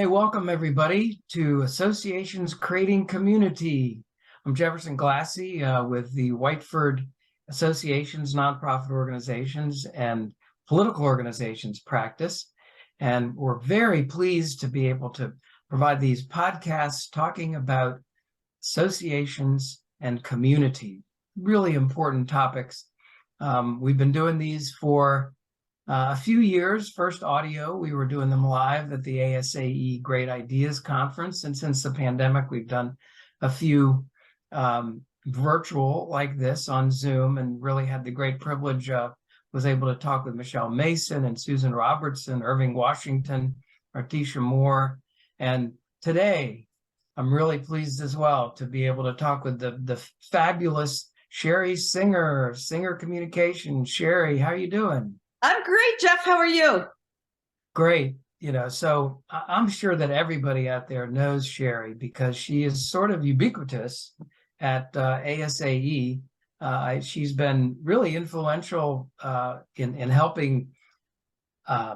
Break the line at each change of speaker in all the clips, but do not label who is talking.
Hey, welcome everybody to Associations Creating Community. I'm Jefferson Glassy with the Whiteford Associations, Nonprofit Organizations, and Political Organizations practice. And we're very pleased to be able to provide these podcasts talking about associations and community, really important topics. We've been doing these for a few years. First audio, we were doing them live at the ASAE Great Ideas Conference. And since the pandemic, we've done a few virtual like this on Zoom, and really had the great privilege was able to talk with Michelle Mason and Susan Robertson, Irving Washington, Artisha Moore. And today, I'm really pleased as well to be able to talk with the fabulous Sheri Singer Communication. Sheri, how are you doing?
I'm great, Jeff. How are you?
Great. So I'm sure that everybody out there knows Sheri because she is sort of ubiquitous at ASAE. She's been really influential in helping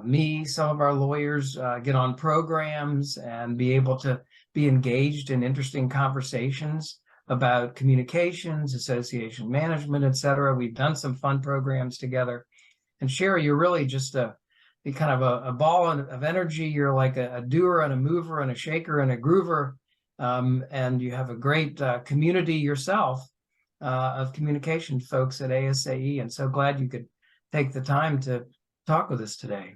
me, some of our lawyers, get on programs and be able to be engaged in interesting conversations about communications, association management, et cetera. We've done some fun programs together. And Sheri, you're really just a ball of energy. You're like a doer and a mover and a shaker and a groover. And you have a great community yourself of communication folks at ASAE. And so glad you could take the time to talk with us today.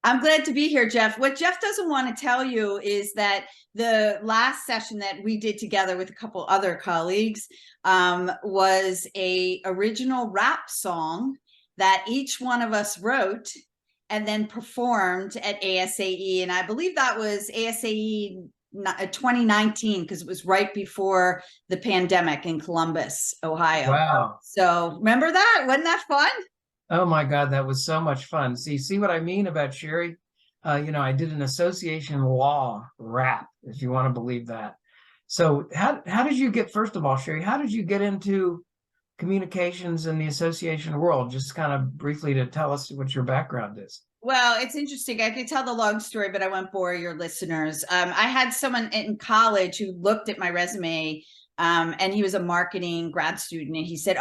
I'm glad to be here, Jeff. What Jeff doesn't want to tell you is that the last session that we did together with a couple other colleagues was a original rap song that each one of us wrote and then performed at ASAE. And I believe that was ASAE 2019, because it was right before the pandemic in Columbus, Ohio.
Wow.
So remember that? Wasn't that fun?
Oh my God, that was so much fun. See what I mean about Sheri? I did an association law rap, if you want to believe that. So how did you get, first of all, Sheri, how did you get into communications in the association world? Just kind of briefly to tell us what your background is.
Well, it's interesting. I could tell the long story, but I won't bore your listeners. I had someone in college who looked at my resume, and he was a marketing grad student, and he said,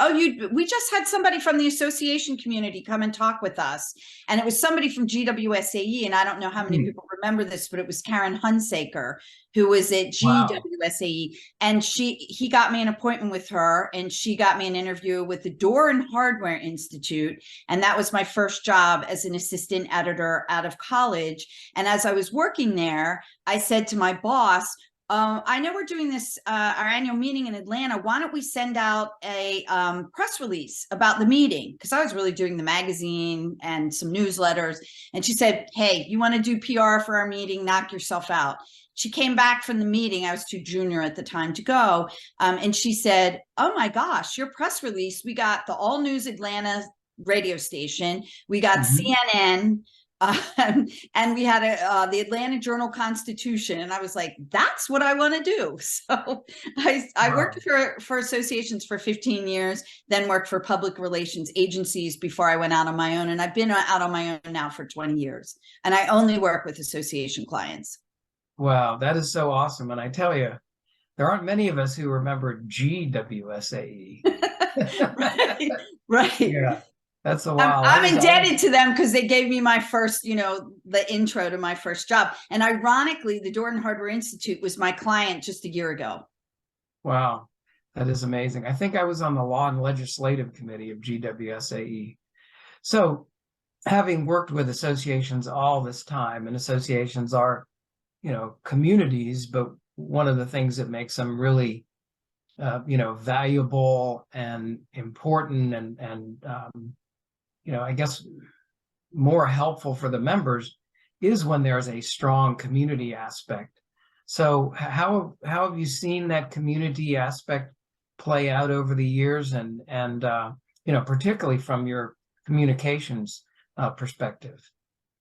we just had somebody from the association community come and talk with us. And it was somebody from GWSAE, and I don't know how many people remember this, but it was Karen Hunsaker, who was at GWSAE. Wow. And he got me an appointment with her, and she got me an interview with the Door and Hardware Institute. And that was my first job as an assistant editor out of college. And as I was working there, I said to my boss, I know we're doing this, our annual meeting in Atlanta. Why don't we send out a press release about the meeting? Because I was really doing the magazine and some newsletters. And she said, hey, you want to do PR for our meeting? Knock yourself out. She came back from the meeting. I was too junior at the time to go. And she said, oh my gosh, your press release. We got the All News Atlanta radio station. We got CNN. And we had the Atlanta Journal-Constitution, and I was like, that's what I want to do. So I worked for associations for 15 years, then worked for public relations agencies before I went out on my own. And I've been out on my own now for 20 years. And I only work with association clients.
Wow, that is so awesome. And I tell you, there aren't many of us who remember GWSAE.
Right.
Yeah. That's a while.
I'm indebted to them because they gave me my first, the intro to my first job. And ironically, the Door and Hardware Institute was my client just a year ago.
Wow, that is amazing. I think I was on the Law and Legislative Committee of GWSAE. So having worked with associations all this time, and associations are, communities, but one of the things that makes them really, valuable and important and I guess more helpful for the members is when there's a strong community aspect. So how have you seen that community aspect play out over the years, and particularly from your communications perspective?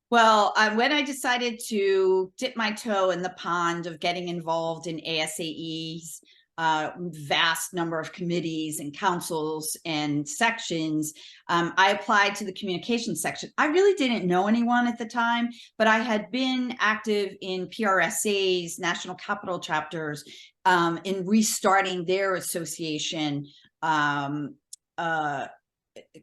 Well, when I decided to dip my toe in the pond of getting involved in ASAE's vast number of committees and councils and sections. I applied to the communications section. I really didn't know anyone at the time, but I had been active in PRSA's national capital chapters in restarting their association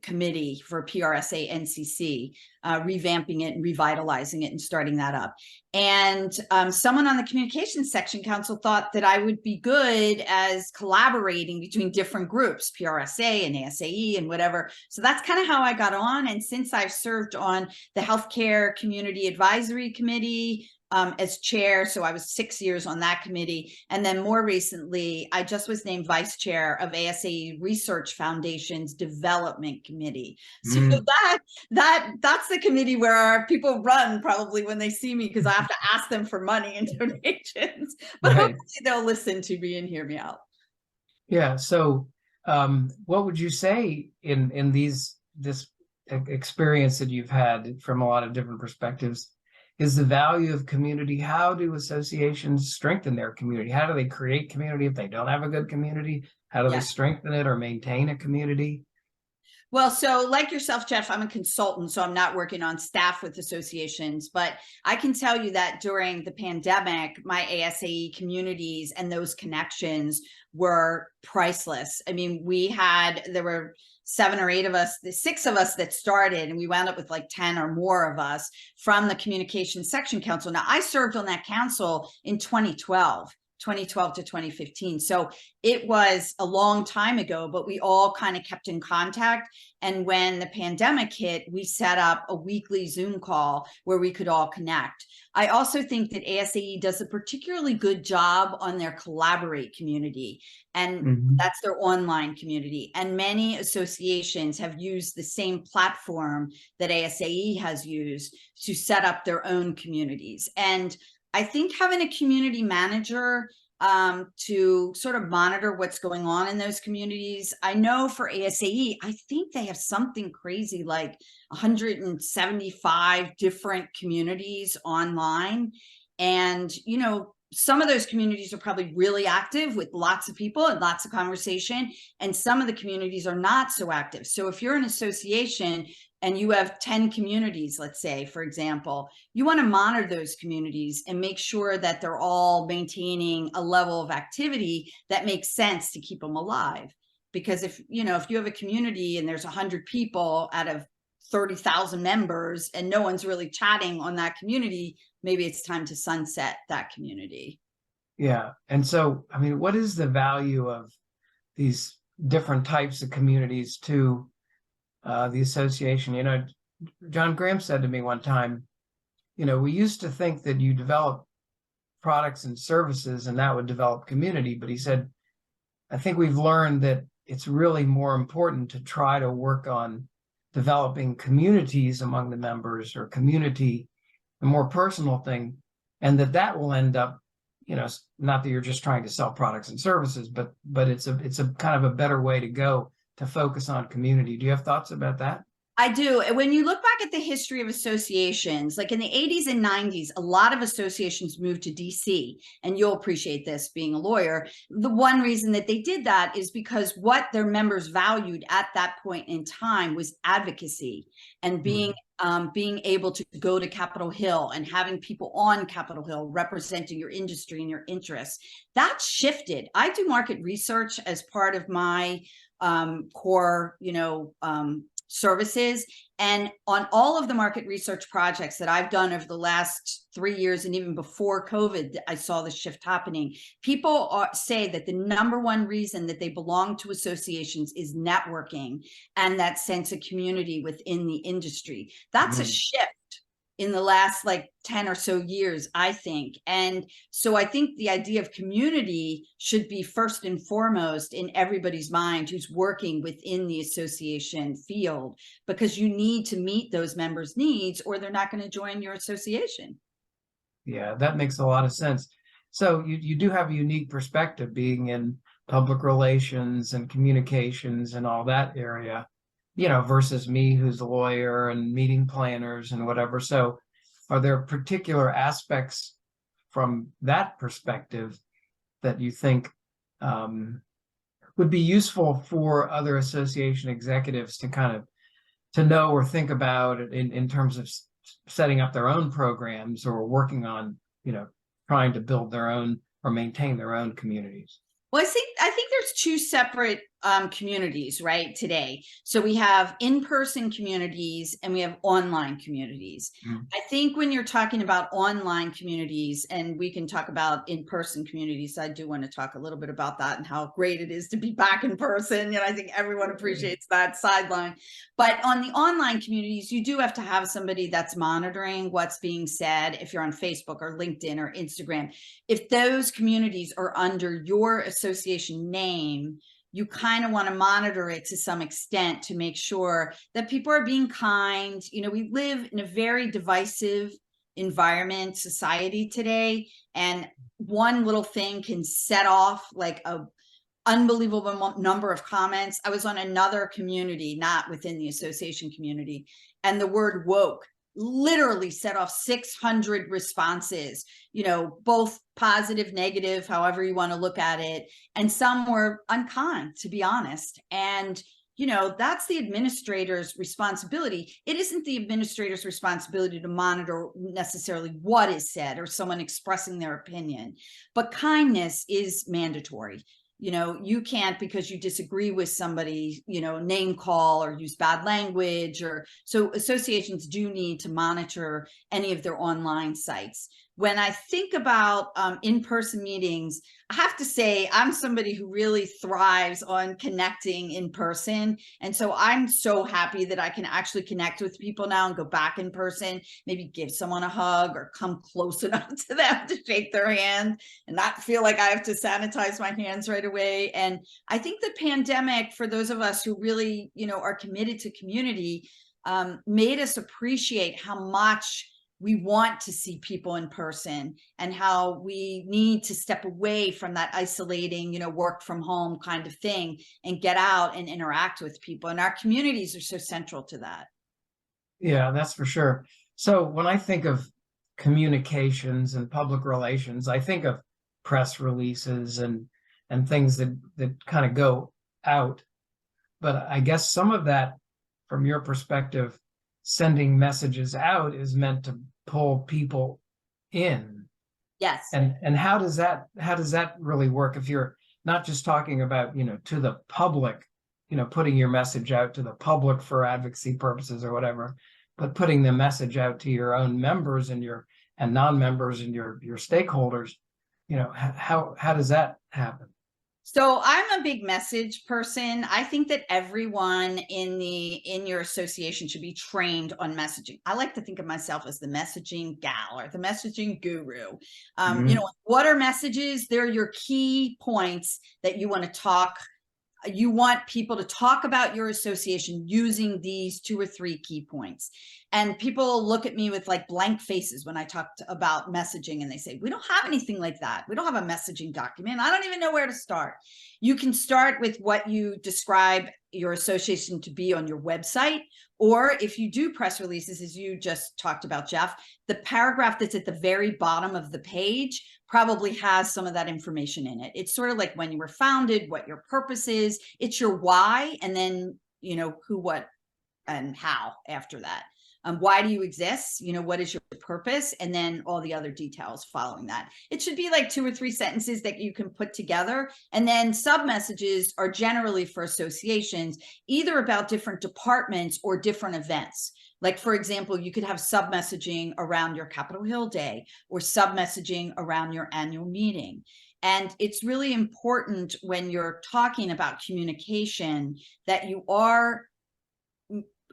committee for PRSA NCC, revamping it and revitalizing it and starting that up. And someone on the communications section council thought that I would be good as collaborating between different groups, PRSA and ASAE and whatever. So that's kind of how I got on. And since I've served on the Healthcare Community Advisory Committee, as chair. So I was 6 years on that committee. And then more recently, I just was named vice chair of ASAE Research Foundation's Development Committee. So that's the committee where people run probably when they see me, because I have to ask them for money and donations. But hopefully they'll listen to me and hear me out.
Yeah. So what would you say in this experience that you've had from a lot of different perspectives is the value of community? How do associations strengthen their community? How do they create community if they don't have a good community? How do they strengthen it or maintain a community?
Well, so like yourself, Jeff, I'm a consultant, so I'm not working on staff with associations, but I can tell you that during the pandemic, my ASAE communities and those connections were priceless. I mean, there were 7 or 8 of us, the 6 of us that started, and we wound up with like 10 or more of us from the Communications Section Council. Now, I served on that council in 2012 to 2015. So it was a long time ago, but we all kind of kept in contact. And when the pandemic hit, we set up a weekly Zoom call where we could all connect. I also think that ASAE does a particularly good job on their Collaborate community, and that's their online community. And many associations have used the same platform that ASAE has used to set up their own communities. And I think having a community manager to sort of monitor what's going on in those communities. I know for ASAE, I think they have something crazy like 175 different communities online. And, you know, some of those communities are probably really active with lots of people and lots of conversation, and some of the communities are not so active. So if you're an association and you have 10 communities, let's say, for example, you want to monitor those communities and make sure that they're all maintaining a level of activity that makes sense to keep them alive. Because if you have a community and there's 100 people out of 30,000 members and no one's really chatting on that community, maybe it's time to sunset that community.
Yeah. And so, I mean, what is the value of these different types of communities to the association? You know, John Graham said to me one time, you know, we used to think that you develop products and services and that would develop community. But he said, I think we've learned that it's really more important to try to work on developing communities among the members, or community, a more personal thing, and that will end up, you know, not that you're just trying to sell products and services, but it's a kind of a better way to go, to focus on community. Do you have thoughts about that?
I do. When you look back at the history of associations, like in the 80s and 90s, a lot of associations moved to DC, and you'll appreciate this being a lawyer. The one reason that they did that is because what their members valued at that point in time was advocacy and being able to go to Capitol Hill and having people on Capitol Hill representing your industry and your interests. That shifted. I do market research as part of my core, services. And on all of the market research projects that I've done over the last 3 years, and even before COVID, I saw the shift happening. People say that the number one reason that they belong to associations is networking and that sense of community within the industry. That's a shift in the last 10 or so years, I think. And so I think the idea of community should be first and foremost in everybody's mind who's working within the association field, because you need to meet those members' needs or they're not going to join your association.
Yeah, that makes a lot of sense. So you do have a unique perspective being in public relations and communications and all that area, versus me, who's a lawyer and meeting planners and whatever. So are there particular aspects from that perspective that you think um, would be useful for other association executives to kind of to know or think about in terms of setting up their own programs or working on, trying to build their own or maintain their own communities?
Well, I think there's two separate communities, right, today. So we have in-person communities and we have online communities.
Mm.
I think when you're talking about online communities, and we can talk about in-person communities, I do want to talk a little bit about that and how great it is to be back in person. I think everyone appreciates that sideline. But on the online communities, you do have to have somebody that's monitoring what's being said. If you're on Facebook or LinkedIn or Instagram, if those communities are under your association name, you kind of want to monitor it to some extent to make sure that people are being kind. We live in a very divisive environment, society today, and one little thing can set off like a unbelievable number of comments. I was on another community, not within the association community, and the word woke literally set off 600 responses, both positive, negative, however you want to look at it. And some were unkind, to be honest. And, that's the administrator's responsibility. It isn't the administrator's responsibility to monitor necessarily what is said or someone expressing their opinion, but kindness is mandatory. You can't, because you disagree with somebody, name call or use bad language. Or so associations do need to monitor any of their online sites. When I think about in-person meetings, I have to say I'm somebody who really thrives on connecting in person. And so I'm so happy that I can actually connect with people now and go back in person, maybe give someone a hug or come close enough to them to shake their hand and not feel like I have to sanitize my hands right away. And I think the pandemic, for those of us who really, are committed to community, made us appreciate how much we want to see people in person and how we need to step away from that isolating, work from home kind of thing and get out and interact with people. And our communities are so central to that.
Yeah, that's for sure. So when I think of communications and public relations, I think of press releases and things that kind of go out. But I guess some of that, from your perspective, sending messages out is meant to pull people in.
Yes.
And how does that really work if you're not just talking about, to the public, putting your message out to the public for advocacy purposes or whatever, but putting the message out to your own members and non-members and your stakeholders, how does that happen?
So I'm a big message person. I think that everyone in your association should be trained on messaging. I like to think of myself as the messaging gal or the messaging guru. What are messages? They're your key points that you want to talk. You want people to talk about your association using these 2 or 3 key points. And people look at me with like blank faces when I talk about messaging, and they say, we don't have anything like that. We don't have a messaging document. I don't even know where to start. You can start with what you describe your association to be on your website. Or if you do press releases, as you just talked about, Jeff, the paragraph that's at the very bottom of the page probably has some of that information in it. It's sort of like when you were founded, what your purpose is. It's your why, and then, who, what, and how after that. Why do you exist? What is your purpose? And then all the other details following that. It should be like 2 or 3 sentences that you can put together. And then sub messages are generally for associations, either about different departments or different events. Like, for example, you could have sub messaging around your Capitol Hill Day or sub messaging around your annual meeting. And it's really important when you're talking about communication that you are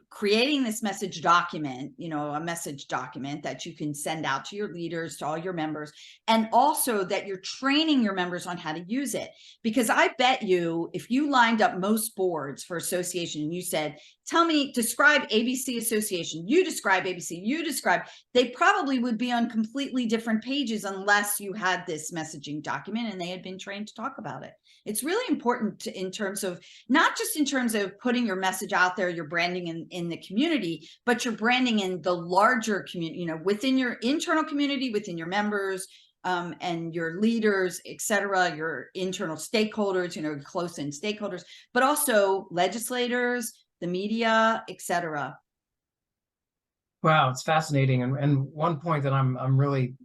creating this message document, a message document that you can send out to your leaders, to all your members, and also that you're training your members on how to use it. Because I bet you, if you lined up most boards for association and you said, tell me, describe ABC Association, you describe ABC, you describe, they probably would be on completely different pages unless you had this messaging document and they had been trained to talk about it. It's really important in terms of, not just in terms of putting your message out there, your branding in the community, but your branding in the larger community, within your internal community, within your members, and your leaders, et cetera, your internal stakeholders, close in stakeholders, but also legislators, the media, et cetera.
Wow, it's fascinating. And one point that I'm really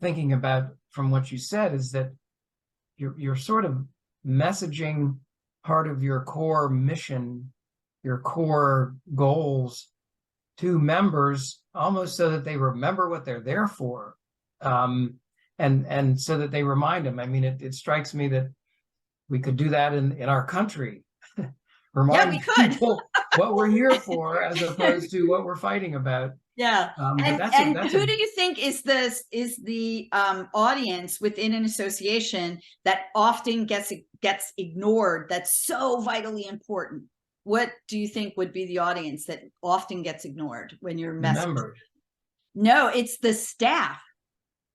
thinking about from what you said is that you're sort of messaging part of your core mission, your core goals to members, almost so that they remember what they're there for, and so that they remind them. I mean, it strikes me that we could do that in our country,
Yeah, we
remind
could.
people what we're here for, as opposed to what we're fighting about.
Yeah.
But
And
that's
who
a
do you think is the audience within an association that often gets ignored, that's so vitally important? What do you think would be the audience that often gets ignored when you're
the
messaging?
members,
No, it's the staff.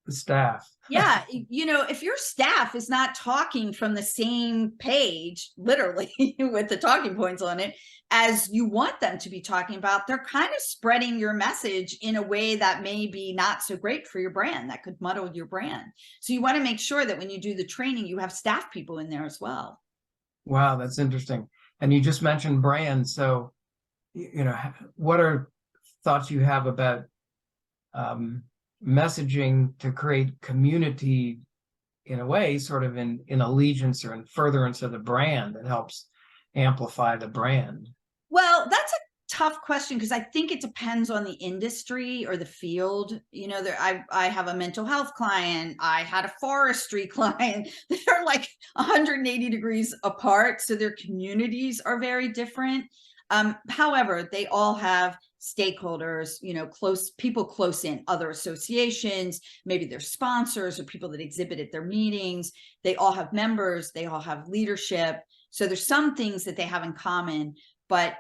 the staff.
Yeah, if your staff is not talking from the same page, literally with the talking points on it, as you want them to be talking about, they're kind of spreading your message in a way that may be not so great for your brand, that could muddle your brand. So you want to make sure that when you do the training, you have staff people in there as well.
Wow, that's interesting. And you just mentioned brands. So, what are thoughts you have about messaging to create community in a way, sort of in allegiance or in furtherance of the brand that helps amplify the brand?
Well, that's a tough question because I think it depends on the industry or the field. I have a mental health client. I had a forestry client. They're like 180 degrees apart, so their communities are very different. However, they all have stakeholders, close people close in, other associations, maybe their sponsors or people that exhibit at their meetings. They all have members, they all have leadership. So there's some things that they have in common, but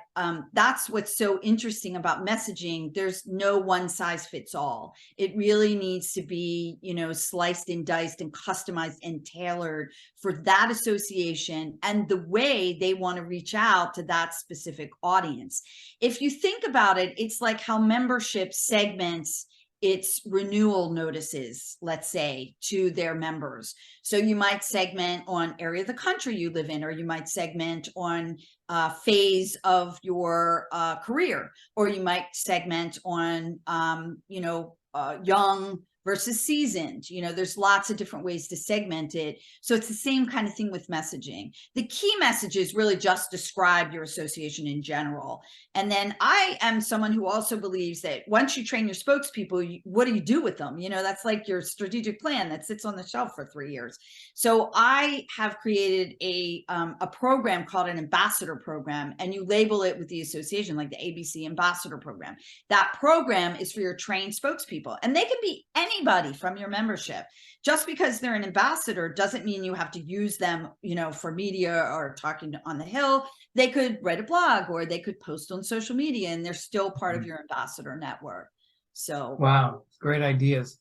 that's what's so interesting about messaging. There's no one size fits all. It really needs to be, sliced and diced and customized and tailored for that association and the way they want to reach out to that specific audience. If you think about it, it's like how membership segments its renewal notices, let's say, to their members. So you might segment on area of the country you live in, or you might segment on phase of your career, or you might segment on, young versus seasoned. There's lots of different ways to segment it. So it's the same kind of thing with messaging. The key messages really just describe your association in general. And then I am someone who also believes that once you train your spokespeople, what do you do with them? That's like your strategic plan that sits on the shelf for 3 years. So I have created a program called an ambassador program, and you label it with the association, like the ABC ambassador program. That program is for your trained spokespeople, and they can be anybody from your membership. Just because they're an ambassador doesn't mean you have to use them, for media or talking on the Hill. They could write a blog or they could post on social media, and they're still part of your ambassador network. So,
Wow, great ideas.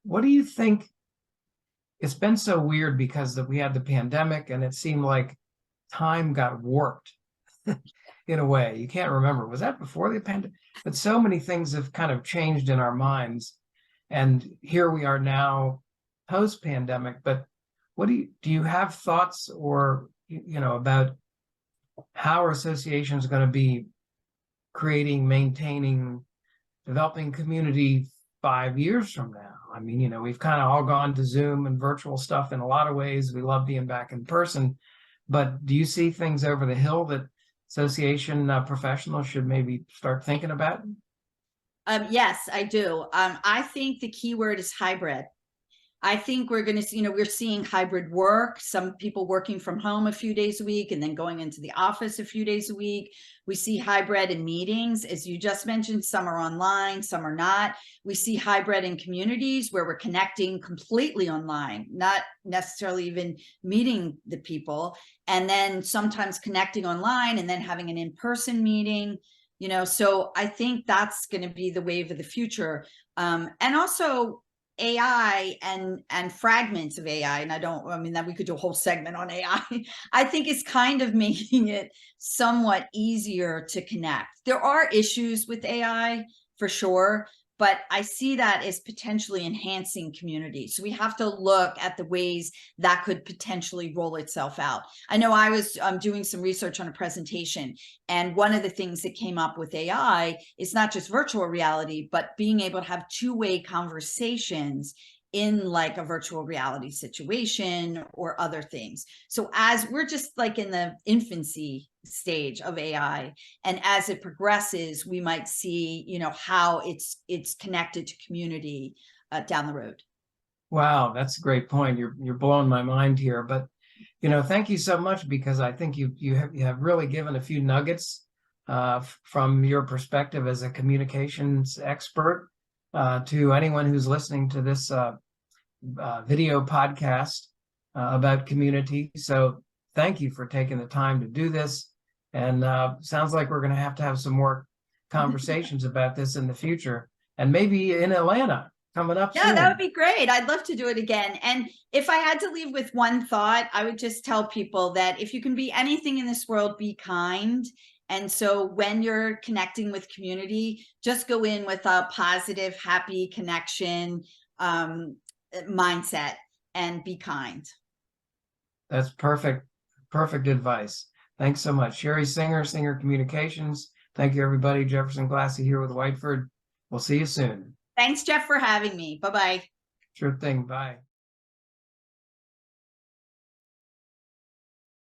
What do you think? It's been so weird because we had the pandemic, and it seemed like time got warped in a way. You can't remember. Was that before the pandemic? But so many things have kind of changed in our minds. And here we are now post-pandemic. But what do you have thoughts or, about how our association is going to be creating, maintaining, developing community 5 years from now? I mean, we've kind of all gone to Zoom and virtual stuff in a lot of ways. We love being back in person. But do you see things over the hill that association professionals should maybe start thinking about?
yes, I do. I think the key word is hybrid. I think we're going to see, we're seeing hybrid work, some people working from home a few days a week and then going into the office a few days a week. We see hybrid in meetings, as you just mentioned, some are online, some are not. We see hybrid in communities where we're connecting completely online, not necessarily even meeting the people, and then sometimes connecting online and then having an in-person meeting. So I think that's going to be the wave of the future. And also AI and fragments of AI. And that we could do a whole segment on AI. I think it's kind of making it somewhat easier to connect. There are issues with AI for sure, but I see that as potentially enhancing community. So we have to look at the ways that could potentially roll itself out. I know I was doing some research on a presentation, and one of the things that came up with AI is not just virtual reality, but being able to have two-way conversations in like a virtual reality situation or other things. So as we're just like in the infancy stage of AI, and as it progresses, we might see, you know, how it's connected to community down the road.
Wow, that's a great point. You're blowing my mind here, but thank you so much, because I think you have really given a few nuggets from your perspective as a communications expert to anyone who's listening to this video podcast about community. So thank you for taking the time to do this. And sounds like we're going to have some more conversations about this in the future, and maybe in Atlanta coming up
Yeah,
soon.
that would be great. I'd love to do it again. And if I had to leave with one thought, I would just tell people that if you can be anything in this world, be kind. And so when you're connecting with community, just go in with a positive, happy connection mindset and be kind.
That's perfect. Perfect advice. Thanks so much. Sheri Singer, Singer Communications. Thank you, everybody. Jefferson Glassy here with Whiteford. We'll see you soon.
Thanks, Jeff, for having me. Bye-bye.
Sure thing. Bye.